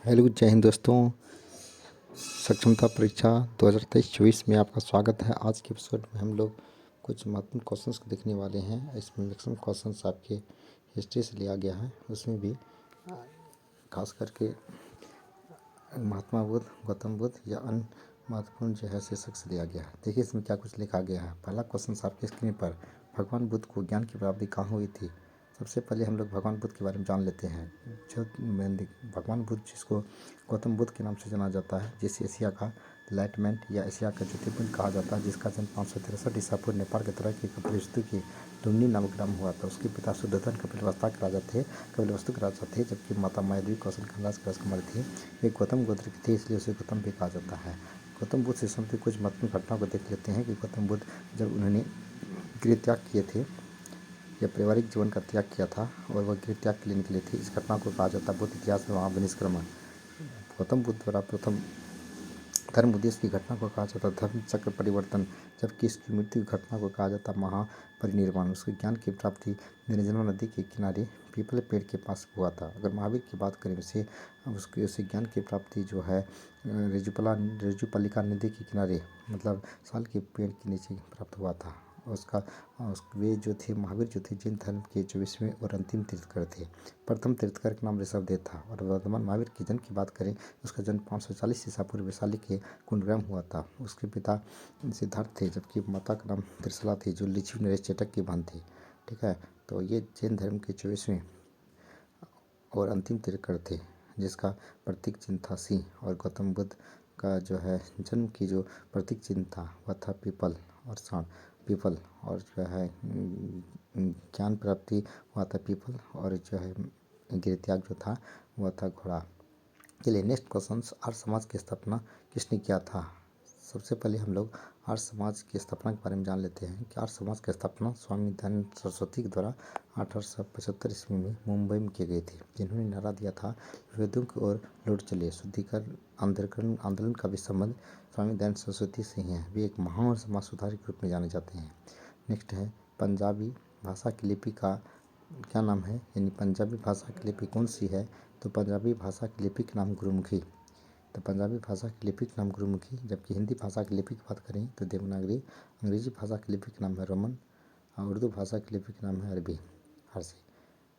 Hello, जय हिंद दोस्तों। सक्षमता परीक्षा 2023-24 में आपका स्वागत है। आज के एपिसोड में हम लोग कुछ महत्वपूर्ण क्वेश्चंस को देखने वाले हैं। इसमें मैक्सिमम क्वेश्चंस आपके हिस्ट्री से लिया गया है। उसमें भी खास करके महात्मा बुद्ध, गौतम बुद्ध या अन्य महत्वपूर्ण जो है शीर्षक से लिया गया है। देखिए इसमें क्या कुछ लिखा गया है। पहला क्वेश्चन आपके स्क्रीन पर, भगवान बुद्ध को ज्ञान की प्राप्ति कहाँ हुई थी? सबसे पहले हम लोग भगवान बुद्ध के बारे में जान लेते हैं। जो भगवान बुद्ध, जिसको गौतम बुद्ध के नाम से जाना जाता है, जिसे एशिया का लाइटमेंट या एशिया का ज्योतिर्पिंड कहा जाता है, जिसका जन्म 563 ईसा पूर्व नेपाल के तरह की कपिलवस्तु की लुम्बिनी नामक ग्राम हुआ था। उसके पिता शुद्धोधन कपिलवस्तु के राजा थे, जबकि माता मायादेवी कौशल खंडास की राजकुमारी थी। वे गौतम गोत्र की थी, इसलिए उसे गौतम भी कहा जाता है। गौतम बुद्ध से संबंधित कुछ महत्वपूर्ण घटनाओं को देख लेते हैं कि गौतम बुद्ध जब उन्होंने गृह त्याग किए थे या पारिवारिक जीवन का त्याग किया था और वह गृह त्याग के लिए निकले थे, इस घटना को कहा जाता है बुद्ध इतिहास में महाविनिष्क्रमण। गौतम बुद्ध द्वारा प्रथम धर्म उद्देश्य की घटना को कहा जाता धर्म चक्र परिवर्तन, जबकि इसकी मृत्यु की घटना को कहा जाता महापरिनिर्वाण। उसके ज्ञान की प्राप्ति निर्जना नदी के किनारे पीपल पेड़ के पास हुआ था। अगर महावीर की बात करें, उसे ज्ञान की प्राप्ति जो है रज्जुपलिका नदी के किनारे, मतलब साल के पेड़ के नीचे प्राप्त हुआ था। वे जो थे, महावीर जो थे, जैन धर्म के 24वें और अंतिम तीर्थंकर थे। प्रथम तीर्थंकर का नाम ऋषभदेव था। और वर्तमान महावीर के जन्म की बात करें, उसका जन्म 540 ईसा पूर्व वैशाली के कुंडग्राम हुआ था। उसके पिता सिद्धार्थ थे, जबकि माता का नाम त्रिशला थी, जो लिच्छवी नरेश चेटक की बहन थी। ठीक है, तो ये जैन धर्म के 24वें और अंतिम तीर्थंकर थे, जिसका प्रतीक चिन्ह था सिंह। और गौतम बुद्ध का जो है जन्म की जो प्रतीक चिन्ह था वह था पीपल और साण। पीपल और जो है ज्ञान प्राप्ति हुआ था पीपल, और जो है गृह त्याग जो था वह था घोड़ा। चलिए नेक्स्ट क्वेश्चन, आर्य समाज की स्थापना किसने किया था? सबसे पहले हम लोग आर्य समाज की स्थापना के बारे में जान लेते हैं कि आर्य समाज की स्थापना स्वामी दयानंद सरस्वती के द्वारा 1875 ईस्वी में मुंबई में की गई थी, जिन्होंने नारा दिया था, वेदों की ओर लौट चलिए। शुद्धिकरण आंदोलन का भी संबंध स्वामी दयानंद सरस्वती से ही है। वे एक महान समाज सुधारक के रूप में जाने जाते हैं। नेक्स्ट है, पंजाबी भाषा की लिपि का क्या नाम है? यानी पंजाबी भाषा की लिपि कौन सी है? तो पंजाबी भाषा की लिपि का नाम गुरुमुखी। तो पंजाबी भाषा की लिपि का नाम गुरुमुखी। जबकि हिंदी भाषा की लिपि की बात करें तो देवनागरी। अंग्रेजी भाषा की लिपि का नाम है रोमन। और उर्दू भाषा की लिपि का नाम है अरबी फारसी।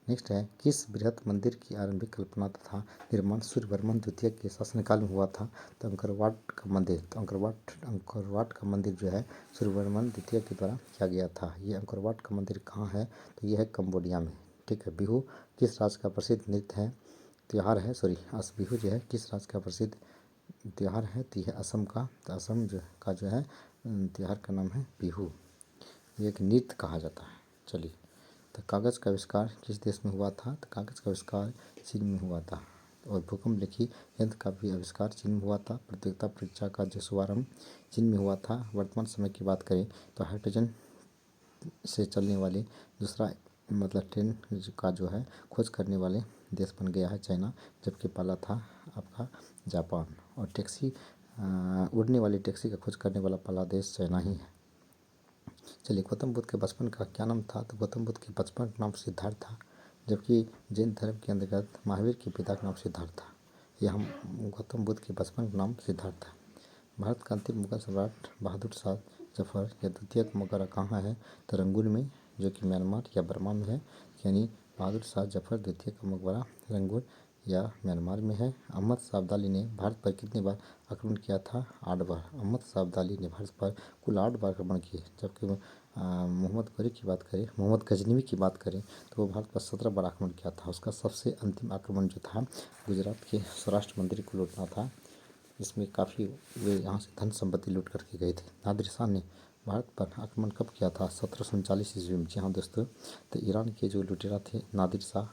नेक्स्ट है, किस बृहत मंदिर की आरंभिक कल्पना तथा निर्माण सूर्यवर्मन द्वितीय के शासनकाल में हुआ था? तो अंकरवाट का मंदिर। तो अंकरवाट का मंदिर जो है सूर्यवर्मन द्वितीय के द्वारा किया गया था। ये अंकरवाट का मंदिर कहाँ है? तो ये है कंबोडिया में। ठीक है, बिहू किस राज्य का प्रसिद्ध नृत्य है, त्यौहार है? बिहू जो है किस राज्य का प्रसिद्ध त्यौहार है? तो यह असम का। तो असम जो है त्यौहार का नाम है बिहू। ये एक नृत्य कहा जाता है। चलिए, तो कागज़ का आविष्कार किस देश में हुआ था? तो कागज़ का आविष्कार चीन में हुआ था। और भूकंप लिखी यंत्र का भी आविष्कार चीन में हुआ था। प्रतियोगिता परीक्षा का जो शुभारंभ चीन में हुआ था। वर्तमान समय की बात करें तो हाइड्रोजन से चलने वाले दूसरा मतलब ट्रेन का जो है खोज करने वाले देश बन गया है चाइना, जबकि पहला था आपका जापान। और उड़ने वाली टैक्सी का खोज करने वाला पहला देश चाइना ही है। चलिए, गौतम बुद्ध के बचपन का क्या नाम था? तो गौतम बुद्ध के बचपन का नाम सिद्धार्थ था, जबकि जैन धर्म के अंतर्गत महावीर के पिता का नाम सिद्धार्थ था। यह गौतम बुद्ध के बचपन का नाम सिद्धार्थ था। भारत का अंतिम मुगल सम्राट बहादुर शाह जफर या द्वितीय का मकबरा कहाँ है? तो रंगून में, जो कि म्यांमार या बर्मा में है। यानी बहादुर शाह जफर द्वितीय का मकबरा रंगून या म्यांमार में है। अहमद शाह अब्दाली ने भारत पर कितनी बार आक्रमण किया था? 8 बार। अहमद शाह अब्दाली ने भारत पर कुल 8 बार आक्रमण किए। जबकि मोहम्मद गजनवी की बात करें तो वो भारत पर 17 बार आक्रमण किया था। उसका सबसे अंतिम आक्रमण जो था गुजरात के सौराष्ट्र मंदिर को लूटना था, जिसमें काफ़ी वे यहाँ से धन संपत्ति लूट करके गए थे। नादिर शाह ने भारत पर आक्रमण कब किया था? 1739 ईस्वी में। जी हाँ दोस्तों, तो ईरान के जो लुटेरा थे नादिर शाह,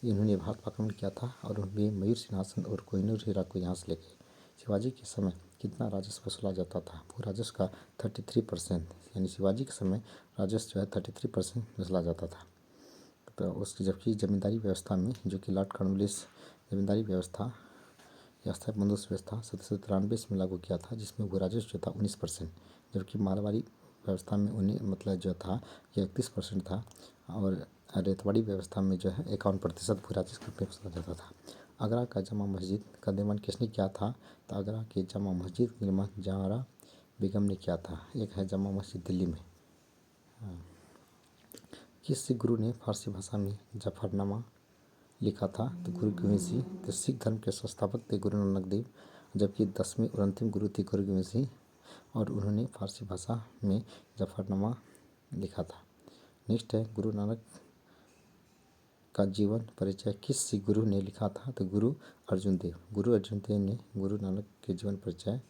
इन्होंने भारत पर आक्रमण किया था और उन्होंने मयूर सिंहासन और कोहिनूर हीरा को यहाँ से ले गए। शिवाजी के समय कितना राजस्व वसूला जाता था? भू राजस्व का 33%, यानी शिवाजी के समय राजस्व जो है 33% वसूला जाता था। तो उसकी जबकि जमींदारी व्यवस्था में, जो कि लॉर्ड कॉर्नवालिस जमींदारी व्यवस्था या स्थायी बंदोबस्त व्यवस्था 1793 में लागू किया था, जिसमें भू राजस्व जो था 19%, जबकि मारवाड़ी व्यवस्था में जो था 31% था। और रेतवाड़ी व्यवस्था में जो है 51% भू राजस्व के रूप में वसूला जाता था। आगरा का जमा मस्जिद का निर्माण किसने किया था? तो आगरा की जमा मस्जिद का निर्माण जहारा बेगम ने किया था। एक है जमा मस्जिद दिल्ली में। किस सिख गुरु ने फारसी भाषा में जफरनामा लिखा था? तो गुरु गोविंद सिंह। तो सिख धर्म के संस्थापक थे गुरु नानक देव, जबकि 10वें और अंतिम गुरु थे गुरु गोविंद सिंह, और उन्होंने फारसी भाषा में जफरनामा लिखा था। नेक्स्ट है गुरु नानक का जीवन परिचय किस सिख गुरु ने लिखा था? तो गुरु अर्जुन देव। गुरु अर्जुन देव ने गुरु नानक के जीवन परिचय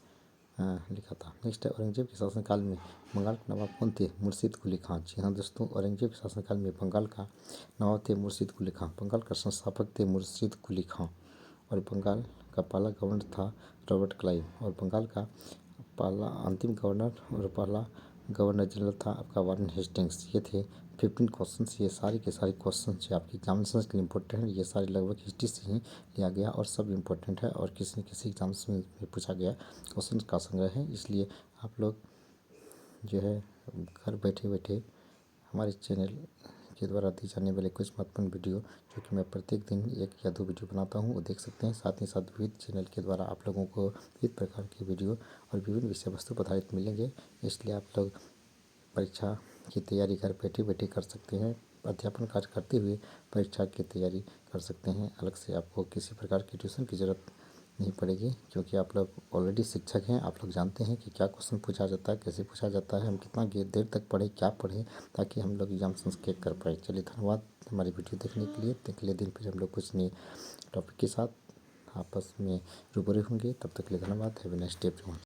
लिखा था। नेक्स्ट है औरंगजेब के शासनकाल में बंगाल के नवाब कौन थे? मुर्शीद कुली खान। जी हाँ दोस्तों, औरंगजेब के शासनकाल में बंगाल का नवाब थे मुर्शीद कुली खान। बंगाल का संस्थापक थे मुर्शीद कुली खान, और बंगाल का पहला गवर्नर था रॉबर्ट क्लाइव, और बंगाल का पहला अंतिम गवर्नर और पहला गवर्नर जनरल था आपका वारेन हेस्टिंग्स। ये थे 15 क्वेश्चंस। ये सारे के सारे क्वेश्चन जो आपके एग्जामिनेशन के लिए इंपॉर्टेंट है, ये सारे लगभग हिस्ट्री से ही लिया गया और सब इम्पोर्टेंट है, और किसी न किसी एग्जाम्स में पूछा गया क्वेश्चन का संग्रह है। इसलिए आप लोग जो है घर बैठे बैठे हमारे चैनल के द्वारा दी जाने वाले कुछ महत्वपूर्ण वीडियो, जो कि मैं प्रत्येक दिन 1 या 2 वीडियो बनाता हूँ, वो देख सकते हैं। साथ ही साथ विविध चैनल के द्वारा आप लोगों को विविध प्रकार की वीडियो और विभिन्न विषय वस्तु आधारित मिलेंगे। इसलिए आप लोग परीक्षा की तैयारी घर बैठे बैठे कर सकते हैं। अध्यापन कार्य करते हुए परीक्षा की तैयारी कर सकते हैं। अलग से आपको किसी प्रकार की ट्यूशन की ज़रूरत नहीं पड़ेगी, क्योंकि आप लोग ऑलरेडी शिक्षक हैं। आप लोग जानते हैं कि क्या क्वेश्चन पूछा जाता है, कैसे पूछा जाता है, हम कितना देर तक पढ़ें, क्या पढ़ें, ताकि हम लोग एग्जाम संस्केप कर पाए। चलिए धन्यवाद हमारी वीडियो देखने के लिए। अगले दिन फिर हम लोग कुछ नए टॉपिक के साथ आपस में रूबरू होंगे। तब तक के लिए धन्यवाद। Have a nice day everyone.